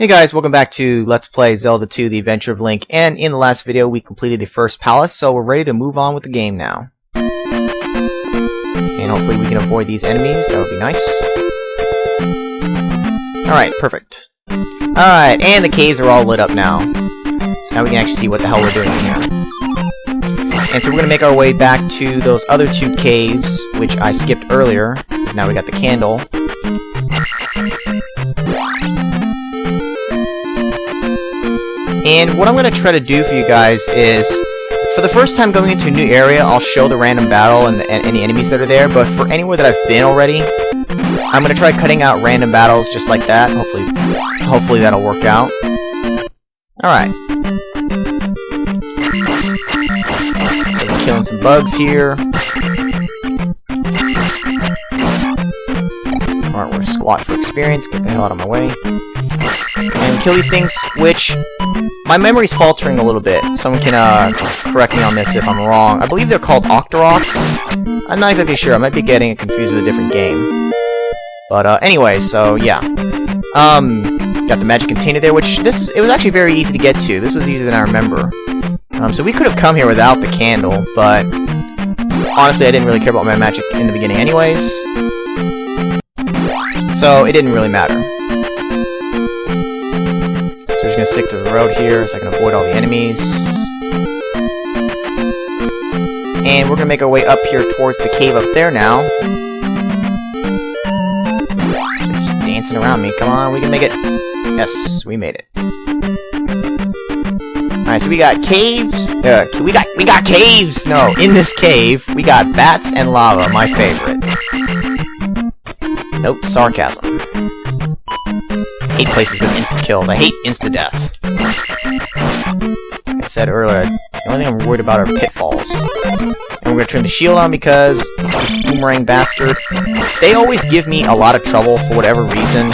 Hey guys, welcome back to Let's Play Zelda II, The Adventure of Link, and in the last video we completed the first palace, so we're ready to move on with the game now. And hopefully we can avoid these enemies, that would be nice. Alright, perfect. Alright, and the caves are all lit up now. So now we can actually see what the hell we're doing here. And so we're going to make our way back to those other two caves, which I skipped earlier, since now we got the candle. And what I'm going to try to do for you guys is, for the first time going into a new area, I'll show the random battle and the enemies that are there, but for anywhere that I've been already, I'm going to try cutting out random battles just like that. Hopefully that'll work out. Alright. So we're killing some bugs here. Alright, we're squat for experience. Get the hell out of my way. And kill these things, which my memory's faltering a little bit. Someone can correct me on this if I'm wrong. I believe they're called Octoroks. I'm not exactly sure. I might be getting it confused with a different game. But anyway, so yeah. Got the magic container there, which it was actually very easy to get to. This was easier than I remember. So we could have come here without the candle, but honestly, I didn't really care about my magic in the beginning anyways. So it didn't really matter. So we're just going to stick to the road here so I can avoid all the enemies. And we're going to make our way up here towards the cave up there now. They're just dancing around me. Come on, we can make it. Yes, we made it. Alright, so we got caves. We got caves! No, in this cave, we got bats and lava, my favorite. Nope, sarcasm. I hate places with insta-kills. I hate insta-death. Like I said earlier, the only thing I'm worried about are pitfalls. And we're going to turn the shield on because this boomerang bastard, they always give me a lot of trouble for whatever reason.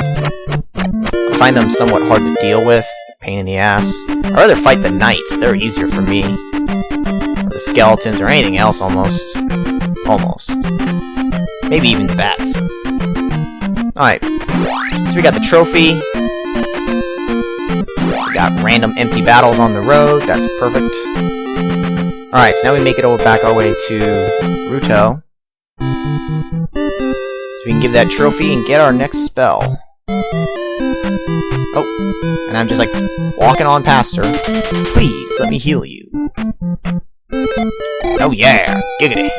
I find them somewhat hard to deal with. Pain in the ass. I'd rather fight the knights. They're easier for me. Or the skeletons or anything else almost. Almost. Maybe even the bats. Alright, so we got the trophy. We got random empty battles on the road. That's perfect. Alright, so now we make it back our way to Ruto. So we can give that trophy and get our next spell. Oh, and I'm just like walking on past her. Please, let me heal you. Oh yeah, giggity.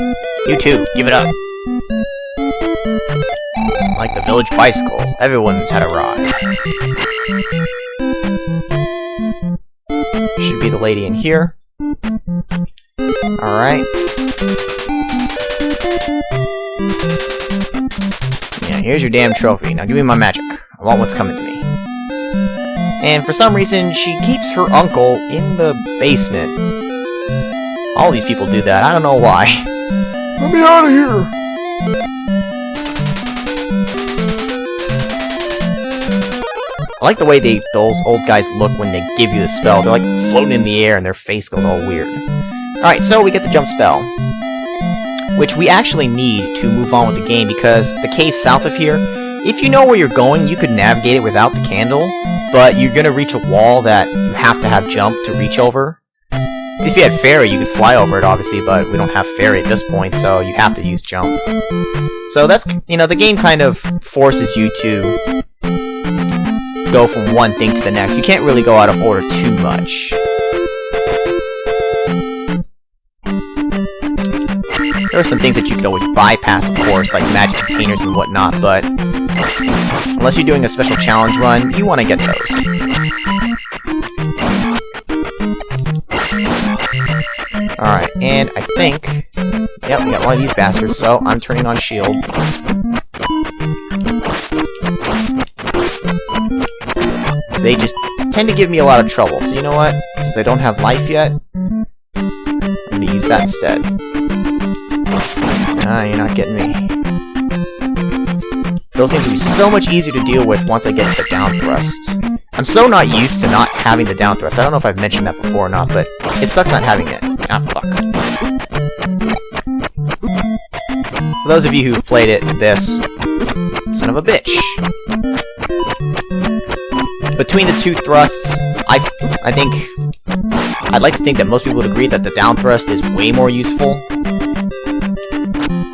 You too, give it up. Like the village bicycle, everyone's had a ride. Should be the lady in here. Alright. Yeah, here's your damn trophy. Now give me my magic. I want what's coming to me. And for some reason, she keeps her uncle in the basement. All these people do that. I don't know why. Let me out of here! I like the way those old guys look when they give you the spell. They're like floating in the air and their face goes all weird. Alright, so we get the jump spell. Which we actually need to move on with the game because the cave south of here, if you know where you're going, you could navigate it without the candle, but you're going to reach a wall that you have to have jump to reach over. If you had fairy, you could fly over it, obviously, but we don't have fairy at this point, so you have to use jump. So that's, the game kind of forces you to go from one thing to the next. You can't really go out of order too much. There are some things that you could always bypass, of course, like magic containers and whatnot, but unless you're doing a special challenge run, you want to get those. Alright, and I think... Yep, we got one of these bastards, so I'm turning on shield. They just tend to give me a lot of trouble, so you know what? Since I don't have life yet, I'm going to use that instead. Ah, you're not getting me. Those things will be so much easier to deal with once I get the down thrust. I'm so not used to not having the down thrust. I don't know if I've mentioned that before or not, but it sucks not having it. Ah, fuck. For those of you who've played it, this son of a bitch. between the two thrusts, I think... I'd like to think that most people would agree that the down thrust is way more useful.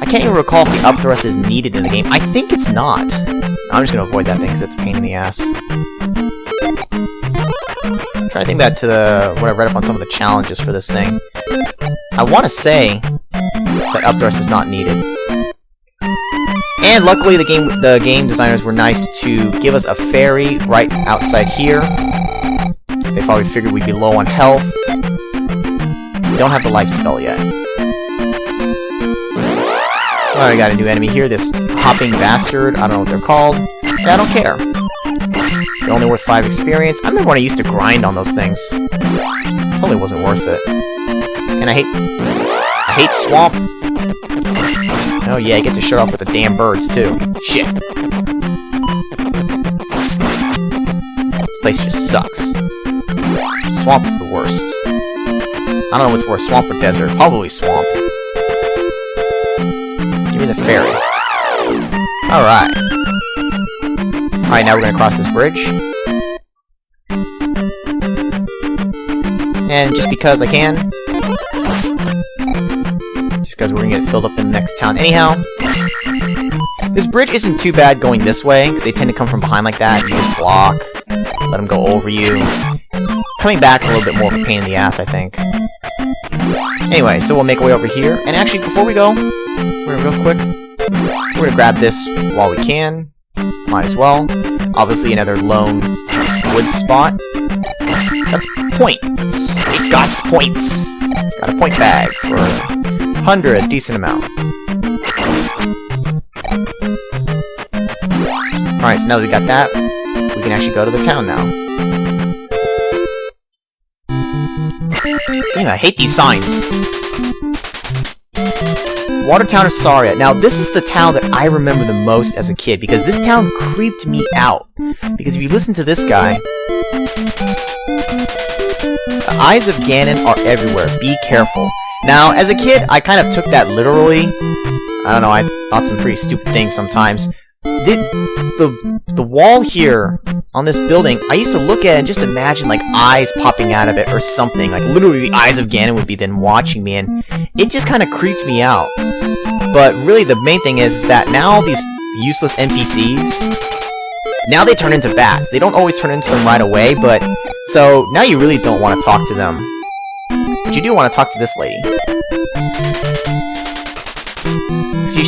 I can't even recall if the up thrust is needed in the game. I think it's not. I'm just gonna avoid that thing because it's a pain in the ass. I'm trying to think back to what I read up on some of the challenges for this thing. I want to say that up thrust is not needed. And luckily the game designers were nice to give us a ferry right outside here. Because they probably figured we'd be low on health. We don't have the life spell yet. Alright, got a new enemy here, this hopping bastard. I don't know what they're called. Yeah, I don't care. They're only worth 5 experience. I remember when I used to grind on those things. Totally wasn't worth it. And I hate swamp. Oh yeah, you get to shut off with the damn birds too. Shit. This place just sucks. Swamp is the worst. I don't know what's worse, swamp or desert. Probably swamp. Give me the ferry. Alright. Alright, now we're gonna cross this bridge. And just because I can. Just because we're gonna get filled up in the next town anyhow. This bridge isn't too bad going this way, because they tend to come from behind like that. You just block, let them go over you. Coming back's a little bit more of a pain in the ass, I think. Anyway, so we'll make our way over here. And actually, before we go, we're gonna real quick. We're gonna grab this while we can. Might as well. Obviously, another lone wood spot. That's points. It got points. It's got a point bag for 100, decent amount. Alright, so now that we got that, we can actually go to the town now. Damn, I hate these signs. Watertown of Sara. Now, this is the town that I remember the most as a kid, because this town creeped me out. Because if you listen to this guy... The eyes of Ganon are everywhere. Be careful. Now, as a kid, I kind of took that literally. I don't know, I thought some pretty stupid things sometimes. The wall here on this building, I used to look at it and just imagine like eyes popping out of it or something. Like literally the eyes of Ganon would be then watching me, and it just kind of creeped me out. But really the main thing is that now these useless NPCs, now they turn into bats. They don't always turn into them right away, but so now you really don't want to talk to them. But you do want to talk to this lady. She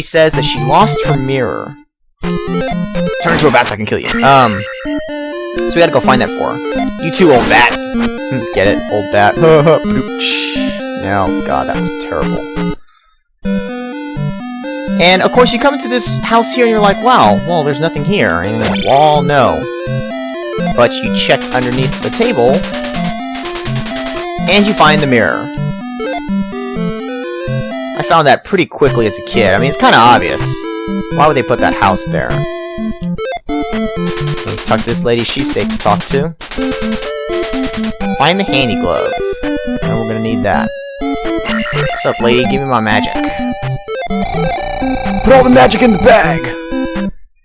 says that she lost her mirror. Turn into a bat so I can kill you. So we gotta go find that for her. You too, old bat. Get it, old bat. Oh god, that was terrible. And of course, you come into this house here and you're like, wow, well, there's nothing here. And you're like, well, no. But you check underneath the table, and you find the mirror. I found that pretty quickly as a kid. I mean, it's kind of obvious. Why would they put that house there? Let me tuck this lady. She's safe to talk to. Find the handy glove. And we're gonna need that. What's up, lady? Give me my magic. Put all the magic in the bag!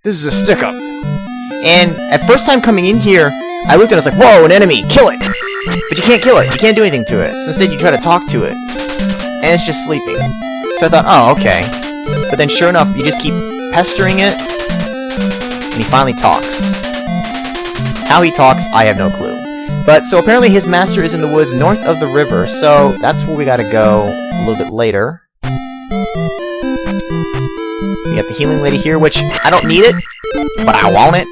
This is a stick-up. And at first time coming in here, I looked at it and I was like, whoa, an enemy! Kill it! But you can't kill it. You can't do anything to it. So instead you try to talk to it. And it's just sleeping. So I thought, oh, okay. But then sure enough, you just keep pestering it, and he finally talks. How he talks, I have no clue. But, so apparently his master is in the woods north of the river, so that's where we gotta go a little bit later. We got the healing lady here, which I don't need it, but I want it.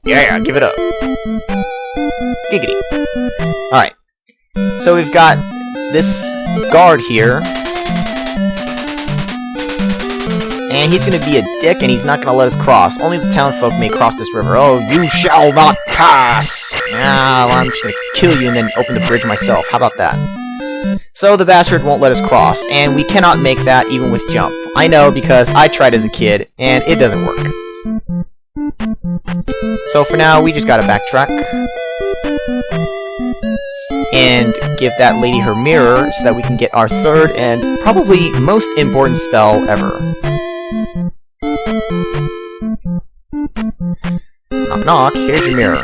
Yeah, give it up. Giggity. Alright. So we've got this guard here. And he's gonna be a dick, and he's not gonna let us cross. Only the townfolk may cross this river. Oh, you shall not pass! Ah, well, I'm just gonna kill you and then open the bridge myself. How about that? So the bastard won't let us cross, and we cannot make that even with jump. I know, because I tried as a kid, and it doesn't work. So for now, we just gotta backtrack. And give that lady her mirror so that we can get our third and probably most important spell ever. Knock, knock. Here's your mirror.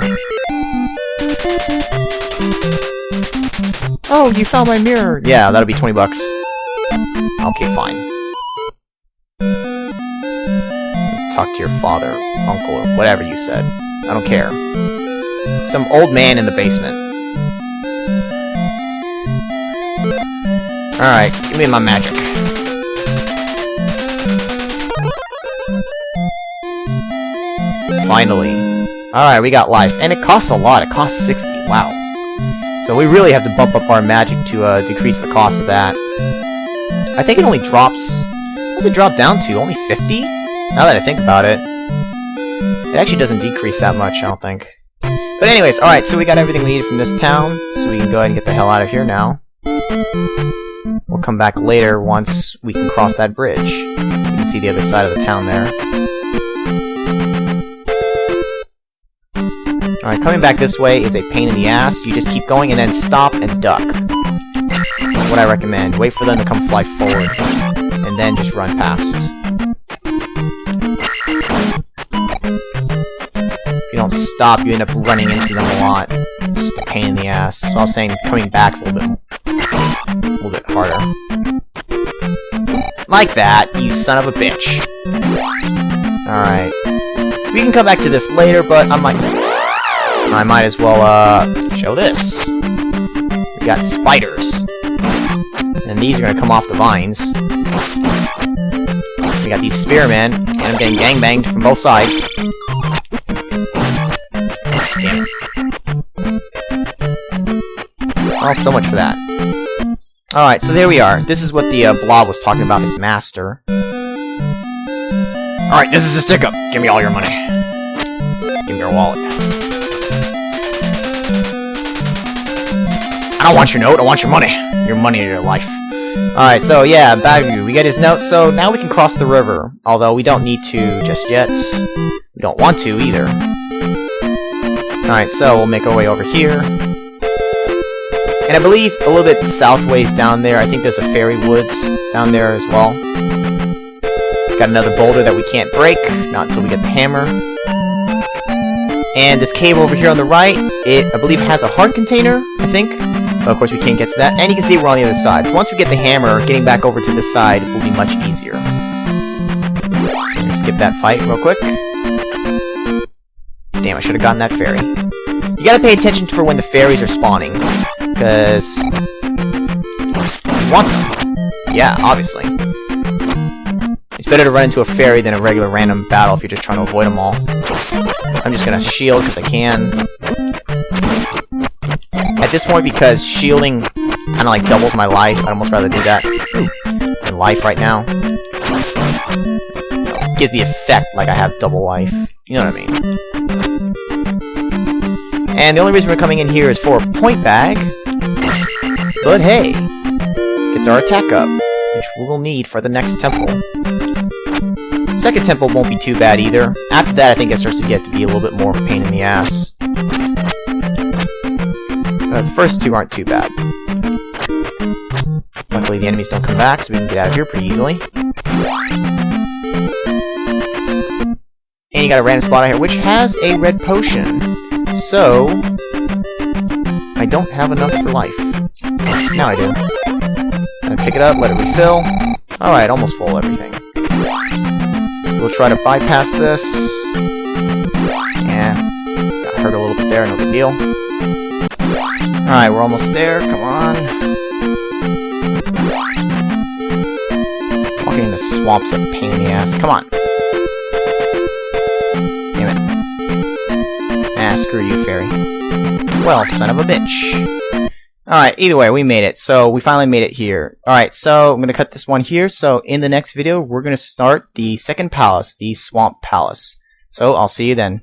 Oh, you found my mirror. Yeah, that'll be 20 bucks. Okay, fine. Talk to your father, uncle, or whatever you said. I don't care. Some old man in the basement. Alright, give me my magic. Finally. Alright, we got life. And it costs a lot. It costs 60. Wow. So we really have to bump up our magic to decrease the cost of that. I think it only drops... What does it drop down to? Only 50? Now that I think about it. It actually doesn't decrease that much, I don't think. But anyways, alright, so we got everything we need from this town. So we can go ahead and get the hell out of here now. We'll come back later once we can cross that bridge. You can see the other side of the town there. Alright, coming back this way is a pain in the ass. You just keep going and then stop and duck. That's what I recommend. Wait for them to come fly forward. And then just run past. If you don't stop, you end up running into them a lot. Just a pain in the ass. So I was saying coming back's a little bit harder. Like that, you son of a bitch. Alright. We can come back to this later, but I might as well, show this. We got spiders. And these are gonna come off the vines. We got these spearmen, and I'm getting gangbanged from both sides. Damn it. Well, so much for that. Alright, so there we are. This is what the blob was talking about, his master. Alright, this is a stick-up. Give me all your money. Give me your wallet. I don't want your note, I want your money. Your money or your life. Alright, so yeah, Bagview. We get his note, so now we can cross the river. Although we don't need to just yet. We don't want to either. Alright, so we'll make our way over here. And I believe a little bit southways down there, I think there's a fairy woods down there as well. Got another boulder that we can't break, not until we get the hammer. And this cave over here on the right, I believe has a heart container, I think. But of course we can't get to that. And you can see we're on the other side. So once we get the hammer, getting back over to this side will be much easier. So I'm gonna skip that fight real quick. Damn, I should have gotten that fairy. You gotta pay attention for when the fairies are spawning. Because... you want them. Yeah, obviously. It's better to run into a fairy than a regular random battle if you're just trying to avoid them all. I'm just gonna shield because I can. At this point, because shielding kind of like doubles my life, I'd almost rather do that than life right now. Gives the effect like I have double life. You know what I mean? And the only reason we're coming in here is for a point bag. But hey, gets our attack up, which we will need for the next temple. Second temple won't be too bad either. After that, I think it starts to get to be a little bit more of a pain in the ass. The first two aren't too bad. Luckily, the enemies don't come back, so we can get out of here pretty easily. And you got a random spot out here, which has a red potion. So... I don't have enough for life. Now I do. I'm gonna pick it up, let it refill. Alright, almost full everything. We'll try to bypass this. Yeah. Got hurt a little bit there, no big deal. Alright, we're almost there. Come on. Walking in the swamp's a pain in the ass. Come on. Damn it. Ah, screw you, fairy. Well, son of a bitch. Alright, either way, we made it. So, we finally made it here. Alright, so, I'm gonna cut this one here. So, in the next video, we're gonna start the second palace, the Swamp Palace. So, I'll see you then.